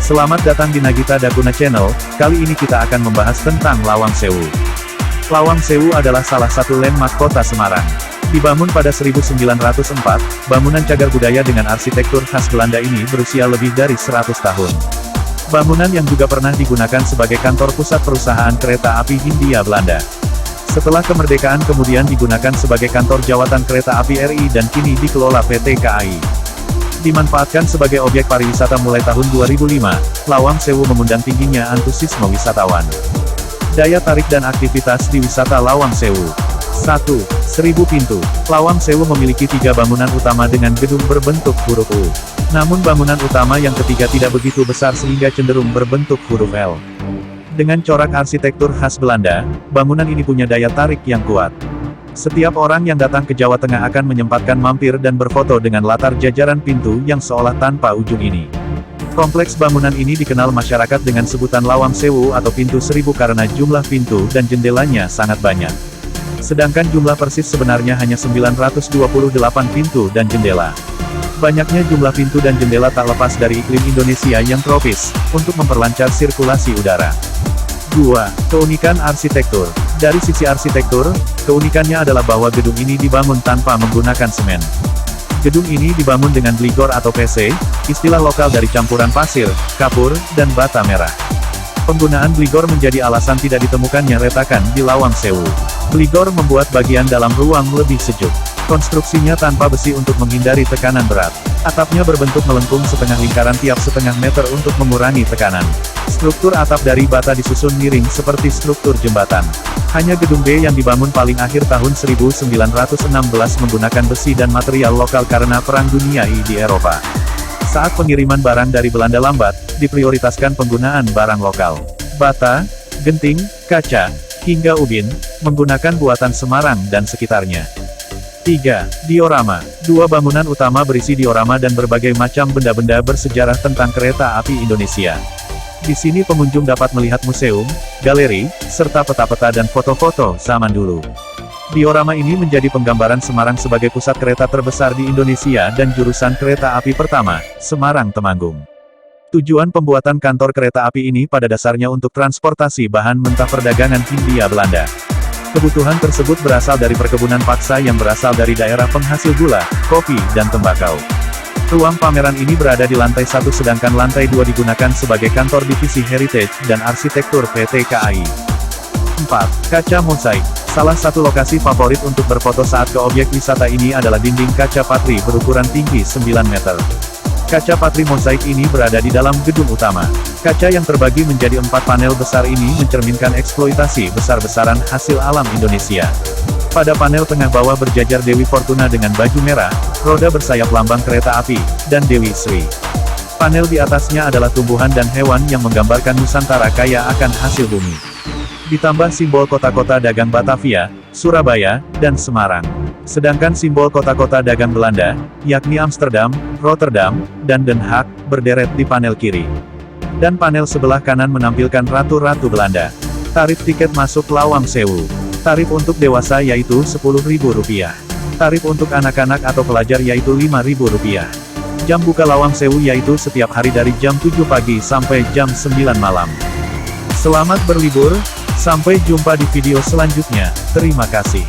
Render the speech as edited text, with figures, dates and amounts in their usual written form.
Selamat datang di Nagita Dakuna Channel, kali ini kita akan membahas tentang Lawang Sewu. Lawang Sewu adalah salah satu landmark kota Semarang. Dibangun pada 1904, bangunan cagar budaya dengan arsitektur khas Belanda ini berusia lebih dari 100 tahun. Bangunan yang juga pernah digunakan sebagai kantor pusat perusahaan kereta api Hindia Belanda. Setelah kemerdekaan kemudian digunakan sebagai kantor jawatan kereta api RI dan kini dikelola PT KAI. Dimanfaatkan sebagai objek pariwisata mulai tahun 2005, Lawang Sewu mengundang tingginya antusiasme wisatawan. Daya tarik dan aktivitas di wisata Lawang Sewu. 1. 1000 pintu. Lawang Sewu memiliki 3 bangunan utama dengan gedung berbentuk huruf U. Namun bangunan utama yang ketiga tidak begitu besar sehingga cenderung berbentuk huruf L. Dengan corak arsitektur khas Belanda, bangunan ini punya daya tarik yang kuat. Setiap orang yang datang ke Jawa Tengah akan menyempatkan mampir dan berfoto dengan latar jajaran pintu yang seolah tanpa ujung ini. Kompleks bangunan ini dikenal masyarakat dengan sebutan Lawang Sewu atau Pintu Seribu karena jumlah pintu dan jendelanya sangat banyak. Sedangkan jumlah persis sebenarnya hanya 928 pintu dan jendela. Banyaknya jumlah pintu dan jendela tak lepas dari iklim Indonesia yang tropis, untuk memperlancar sirkulasi udara. 2. Keunikan arsitektur. Dari sisi arsitektur, keunikannya adalah bahwa gedung ini dibangun tanpa menggunakan semen. Gedung ini dibangun dengan bligor atau PC, istilah lokal dari campuran pasir, kapur, dan bata merah. Penggunaan bligor menjadi alasan tidak ditemukannya retakan di Lawang Sewu. Bligor membuat bagian dalam ruang lebih sejuk. Konstruksinya tanpa besi untuk menghindari tekanan berat. Atapnya berbentuk melengkung setengah lingkaran tiap setengah meter untuk mengurangi tekanan. Struktur atap dari bata disusun miring seperti struktur jembatan. Hanya gedung B yang dibangun paling akhir tahun 1916 menggunakan besi dan material lokal karena Perang Dunia I di Eropa. Saat pengiriman barang dari Belanda lambat, diprioritaskan penggunaan barang lokal. Bata, genting, kaca, hingga ubin, menggunakan buatan Semarang dan sekitarnya. 3. Diorama. 2 bangunan utama berisi diorama dan berbagai macam benda-benda bersejarah tentang kereta api Indonesia. Di sini pengunjung dapat melihat museum, galeri, serta peta-peta dan foto-foto zaman dulu. Diorama ini menjadi penggambaran Semarang sebagai pusat kereta terbesar di Indonesia dan jurusan kereta api pertama, Semarang-Temanggung. Tujuan pembuatan kantor kereta api ini pada dasarnya untuk transportasi bahan mentah perdagangan Hindia Belanda. Kebutuhan tersebut berasal dari perkebunan paksa yang berasal dari daerah penghasil gula, kopi, dan tembakau. Ruang pameran ini berada di lantai 1 sedangkan lantai 2 digunakan sebagai kantor divisi Heritage dan Arsitektur PT KAI. 4. Kaca mosaik. Salah satu lokasi favorit untuk berfoto saat ke objek wisata ini adalah dinding kaca patri berukuran tinggi 9 meter. Kaca patri mosaik ini berada di dalam gedung utama. Kaca yang terbagi menjadi 4 panel besar ini mencerminkan eksploitasi besar-besaran hasil alam Indonesia. Pada panel tengah bawah berjajar Dewi Fortuna dengan baju merah, roda bersayap lambang kereta api, dan Dewi Sri. Panel di atasnya adalah tumbuhan dan hewan yang menggambarkan Nusantara kaya akan hasil bumi. Ditambah simbol kota-kota dagang Batavia, Surabaya, dan Semarang. Sedangkan simbol kota-kota dagang Belanda, yakni Amsterdam, Rotterdam, dan Den Haag, berderet di panel kiri. Dan panel sebelah kanan menampilkan ratu-ratu Belanda. Tarif tiket masuk Lawang Sewu. Tarif untuk dewasa yaitu Rp10.000. Tarif untuk anak-anak atau pelajar yaitu Rp5.000. Jam buka Lawang Sewu yaitu setiap hari dari jam 7 pagi sampai jam 9 malam. Selamat berlibur, sampai jumpa di video selanjutnya, terima kasih.